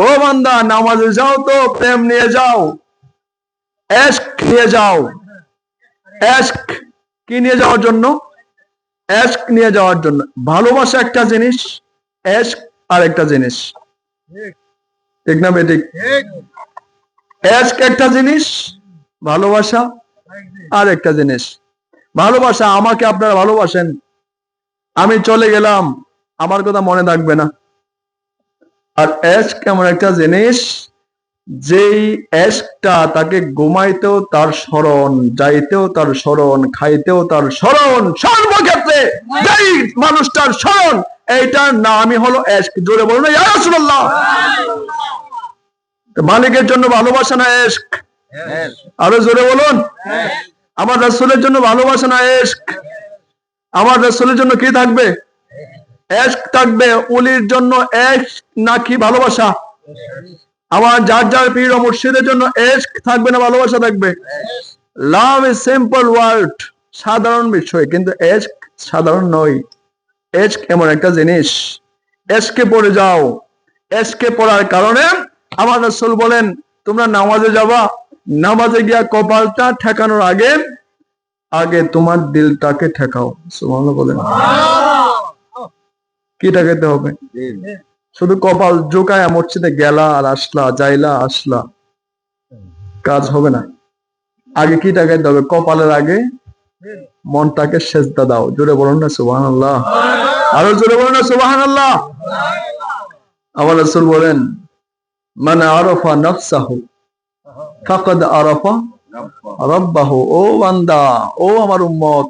ও বান্দা নামাজে যাও তো প্রেম নিয়ে যাও, এশক নিয়ে যাও। এশক কি নিয়ে যাওয়ার জন্য? এশক নিয়ে যাওয়ার জন্য। ভালোবাসা একটা জিনিস, এশক আর একটা জিনিস, ঠিক না বেঠিক? এশক একটা জিনিস, ভালোবাসা আর একটা জিনিস। ভালোবাসা, আমাকে আপনারা ভালোবাসেন, আমি চলে গেলাম, আমার কথা মনে থাকবে না। আর এশক এমন একটা জিনিস, যেই এশকটা তাকে ঘুমাইতেও তার স্মরণ, যাইতেও তার স্মরণ, খাইতেও তার স্মরণ, সর্বক্ষেত্রে যেই মানুষটার স্মরণ, এইটার নামই হলো এশক। জোরে বলুন ইয়া রাসূলুল্লাহ। মালিকের জন্য ভালোবাসা না এশক? আরো জোরে বলুন। আমার রাসূলের জন্য ভালোবাসা না এশক? আমার রাসূলের জন্য কি থাকবে? এশক থাকবে। ওলির জন্য এশক নাকি ভালোবাসা? আমার যার যার পীর ও মুর্শিদের জন্য এশক থাকবে না ভালোবাসা থাকবে? লাভ ইজ সিম্পল ওয়ার্ড, সাধারণ বিষয়, কিন্তু এশক সাধারণ নয়। এশক এমন একটা জিনিস, এশকে পড়ে যাও। এশকে পড়ার কারণে আমার রাসূল বলেন, তোমরা নামাজে যাবা, নামাজে গিয়া কপালটা ঠেকানোর আগে আগে তোমার দিলটাকে ঠেকাও। সুবহানাল্লাহ বলেন। কি ঠেকাতে হবে? শুধু কপাল ঝুঁকায় মসজিদে গেলা আর আসলা, যাইলা আসলা, কাজ হবে না। আগে কি ঠেকাইতে হবে? কপালের আগে মনটাকে সেজদা দাও। জোরে বলুন না সুবহানাল্লাহ। আরো জোরে বলুন না সুবহানাল্লাহ। আমার রাসূল বলেন, মান আরাফা নাফসাহু ফাকাদ আরাফা রাব্বাহু। ও বান্দা, ও আমার উম্মত,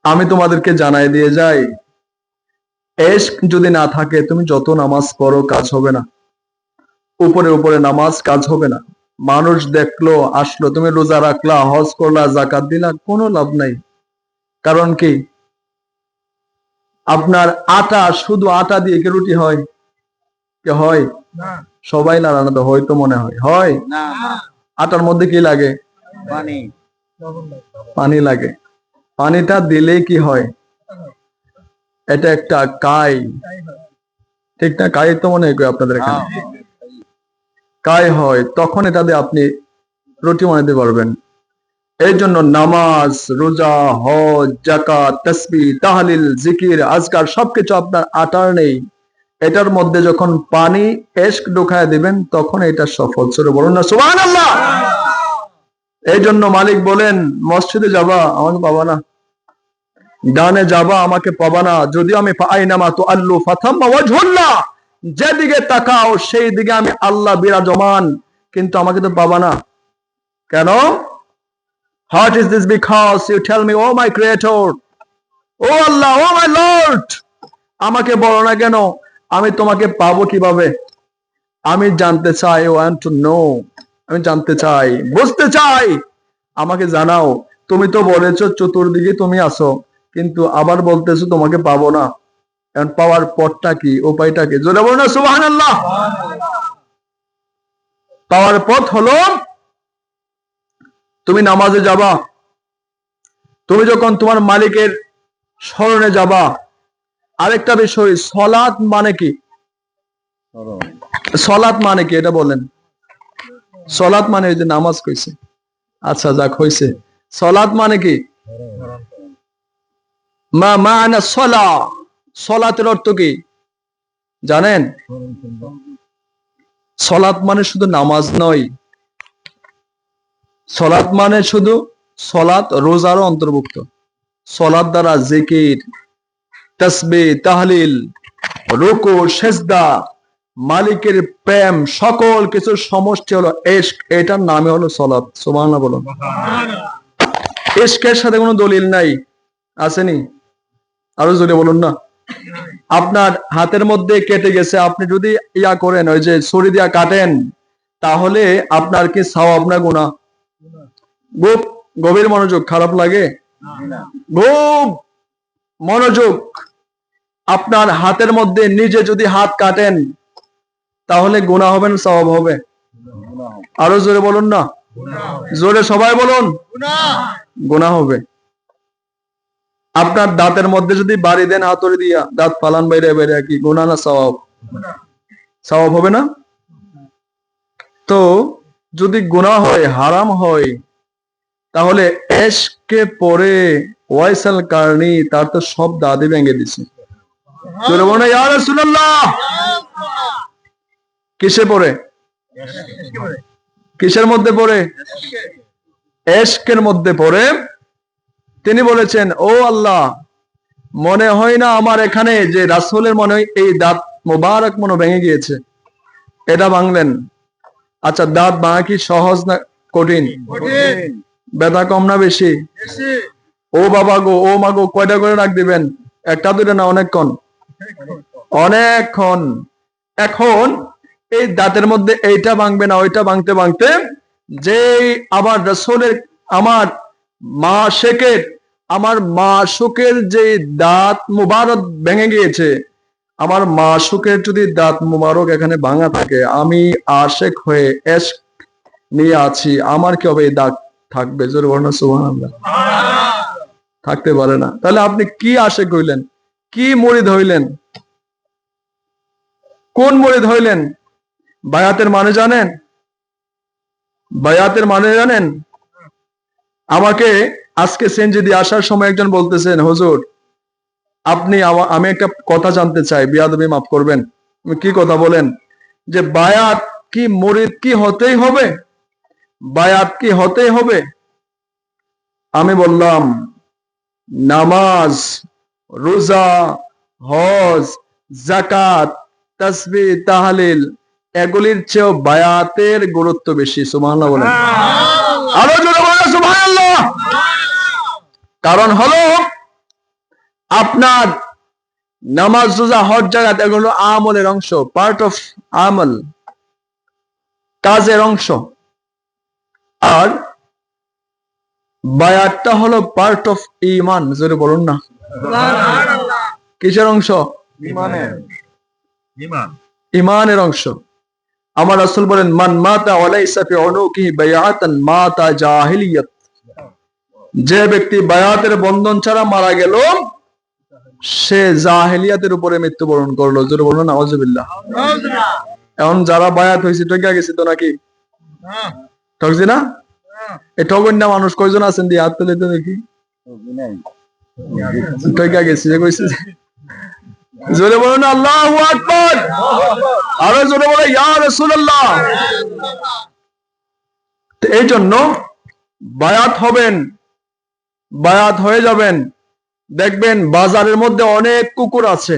আমি তোমাদেরকে জানাই দিয়ে যাই, এশক যদি না থাকে, তুমি যত নামাজ পড়ো কাজ হবে না। উপরে উপরে নামাজ কাজ হবে না। মানুষ দেখলো আসলো, তুমি রোজা রাখলা, হজ করলা, যাকাত দিলা, কোনো লাভ নাই। কারণ কি? আপনার আটা, শুধু আটা দিয়ে কি রুটি হয়? কি হয়? সবাই না, রান্না তো হয়তো মনে হয় হয় না। আটার মধ্যে কি লাগে? পানি। পানি লাগে। পানিটা দিলে কি হয়? এটা একটা কাই, ঠিক না? কাই তো মনে হয় আপনাদের এখানে কাই হয়, তখন এটা দিয়ে আপনি রুটি বানাতে পারবেন। এই জন্য নামাজ, রোজা, হজ, যাকাত, তাসবিহ, তাহলিল, জিকির, আজকার সবকিছু আপনার আটার নেই। এটার মধ্যে যখন পানি এশক ঢুকায় দিবেন, তখন এটা সফল। সরে বলুন না সুবহানাল্লাহ। এই জন্য মালিক বলেন, মসজিদে যাবা, আমাকে পাবা না। ডানে যাবা, আমাকে পাবা না। যদি আমি আইনামা তুআল্লু ফাথাম্মা ওয়াজহুল্লাহ, যেদিকে তাকাও সেই দিকে আমি আল্লাহ বিরাজমান, কিন্তু আমাকে তো পাবা না। কেন? What is this? Because you tell me, oh my creator, oh Allah, oh my Lord, আমাকে বলো না কেন? আমি তোমাকে পাবো কিভাবে? আমি জানতে চাই, I want to know, আমি জানতে চাই, বুঝতে চাই। আমাকে জানাও। তুমি তো বলেছো চতুর্দিকে তুমি আছো, কিন্তু আবার বলতেছো তোমাকে পাবো না। এখন পাওয়ার পথটা কি, উপায়টা কি? জোরে বলো না সুবহানাল্লাহ। পাওয়ার পথ হলো, তুমি নামাজে যাবা, তুমি যখন তোমার মালিকের স্মরণে যাবা। আরেকটা বিষয়, সলাত মানে কি? সলাত মানে কি এটা বলেন? সলাত মানে ওই যে নামাজ কইছে। আচ্ছা যাক হইছে। সলাত মানে কি? মা মানা সলা, সলাতের অর্থ কি জানেন? সলাত মানে শুধু নামাজ নয়। সলাত মানে শুধু, সলাত রোজারও অন্তর্ভুক্ত। সলাত দ্বারা জিকির, তাসবিহ, তাহলিল, রুকু, সিজদা, মালিকের প্রেম, সকল কিছুর সমষ্টি হলো ইশক। এটার নামই হলো সলাত। সুবহানাল্লাহ বলুন। ইশকের সাথে কোনো দলিল নাই, আসেনি? আরো জোরে বলুন না। আপনার হাতের মধ্যে কেটে গেছে, আপনি যদি ইয়া করেন, ওই যে ছুরি দিয়া কাটেন, তাহলে আপনার কি সওয়াব না গুনাহ? খুব গভীর মনোযোগ, খারাপ লাগে? খুব মনোযোগ। আপনার হাতের মধ্যে নিজে যদি হাত কাটেন, তাহলে গুনাহ হবে না সওয়াব হবে? আরো জোরে বলুন না, জোরে সবাই বলুন। গুনাহ হবে। আপনার দাঁতের মধ্যে যদি বাড়ি দেন হাতুড়ি দিয়া, দাঁত ফালান বাইরে বাইরে, কি গুনাহ না সওয়াব? সওয়াব হবে না? তো যদি গুনাহ হয়, হারাম হয়, তাহলে এশকে পরে ওয়াইসাল কারণী তার তো সব দাদি ভেঙে দিছে। ইয়া রাসূলুল্লাহ, কিসে পড়ে? কিসের মধ্যে পড়ে? এশকের মধ্যে পড়ে। তিনি বলেছেন, ও আল্লাহ, মনে হয় না আমার এখানে যে রাসূলের মনে হয় এই দাঁত মোবারক মনে ভেঙে গিয়েছে, এটা ভাঙলেন। আচ্ছা, দাঁত ভাঙা কি সহজ না কঠিন? ব্যথা কম না বেশি? ও বাবা গো, ও মা গো, কয়টা করে রাখ দিবেন? একটা দুইটা না, অনেকক্ষণ, অনেকক্ষণ। এখন এই দাঁতের মধ্যে এইটা ভাঙবে না, ওইটা ভাঙতে ভাঙতে যে আবার রাসূলের আমার মা শেখের আমার মাসুকের যে দাঁত মুবারক ভেঙে গিয়েছে, আমার মাসুকের যদি দাঁত মুবারক এখানে ভাঙা থাকে, আমি আশেক হয়ে এশক নিয়ে আছি, আমার কি হবে? এই দাগ থাকবে? জোরে বলুন সুবহানাল্লাহ। থাকতে পারে না। তাহলে আপনি কি আশেক হইলেন? কি মুরিদ হইলেন? কোন মুরিদ হইলেন? বায়াতের মানে জানেন? বায়াতের মানে জানেন? আমাকে আজকে সেনজি দিয়ে আসার সময় একজন বলতেছেন, হুজুর আপনি আমি একটা কথা জানতে চাই, বিয়াদবি মাফ করবেন। কি কথা বলেন? যে বায়াত কি মুরিদ কি হতেই হবে? বায়াত কি হতেই হবে? আমি বললাম, নামাজ, রোজা, হজ, যাকাত, তাসবিহ, তাহলিল এগুলির চেয়েও বায়াতের গুরুত্ব বেশি। সুবহানাল্লাহ বলেন। আরো জোরে বলেন সুবহানাল্লাহ। কারণ হলো আপনার নামাজ, রোজা, হজ, যাকাত এগুলো আমলের অংশ, পার্ট অফ আমল, কাজের অংশ। আর বায়াতটা হলো পার্ট অফ ঈমান। জোরে বলুন না। কিসের অংশ? ঈমানের অংশ। আমার রাসূল বলেন, মান মাতা ওয়ালাইসা ফি উনুকিহি বায়াতান মাতা জাহিলিয়াত। যে ব্যক্তি বায়াতের বন্ধন ছাড়া মারা গেল, সে জাহেলিয়াতের উপরে মৃত্যুবরণ করলো। জোরে বলুন নাউজুবিল্লাহ। এখন যারা বায়াত হয়েছে ঠকা গেছে তো নাকি? ঠকছি না? এই ঠগন না মানুষ কয়জন আছেন? দিয়ে হাত তুলে তো দেখি। ঠকা গেছে যে কইছে। জোরে বলুন আল্লাহু আকবার। আরো জোরে বলে ইয়া রাসূলুল্লাহ। এই জন্য বায়াত হবেন, বায়াত হয়ে যাবেন। দেখবেন বাজারের মধ্যে অনেক কুকুর আছে,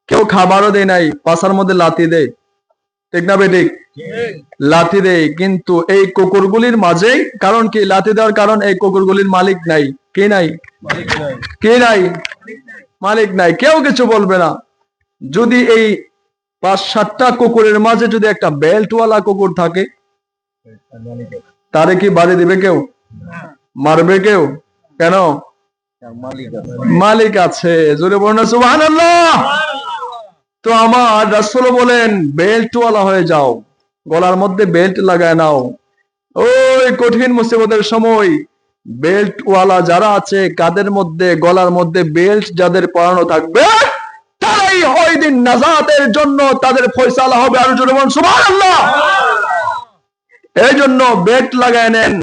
কেউ খাবারও দেয় নাই, পাছার মধ্যে লাথি দেয়, ঠিক না বেঠিক? লাথি দেয়, কিন্তু এই কুকুরগুলির মাঝে কারণ কি? লাথি দেওয়ার কারণ এই কুকুরগুলির মালিক নাই। কে নাই? কে নাই? মালিক নাই, কেউ কিছু বলবে না। যদি এই ৫-৭টা কুকুরের মাঝে যদি একটা বেল্টওয়ালা কুকুর থাকে, তারে কি বাড়ি দিবে কেউ? মারবে কেউ? কেন? মালিক আছে। জোরে বলুন সুবহানাল্লাহ। তো আমার রাসূল বলেন, বেল্টওয়ালা হয়ে যাও, গলার মধ্যে বেল্ট লাগায় নাও। ওই কঠিন মুসিবতের সময় বেল্টওয়ালা যারা আছে, কাদের মধ্যে, গলার মধ্যে বেল্ট যাদের পরানো থাকবে, তারাই ওই দিন নাজাতের জন্য তাদের ফয়সালা হবে। আর জোরে বলুন সুবহানাল্লাহ। এই জন্য বেল্ট লাগায় নেন।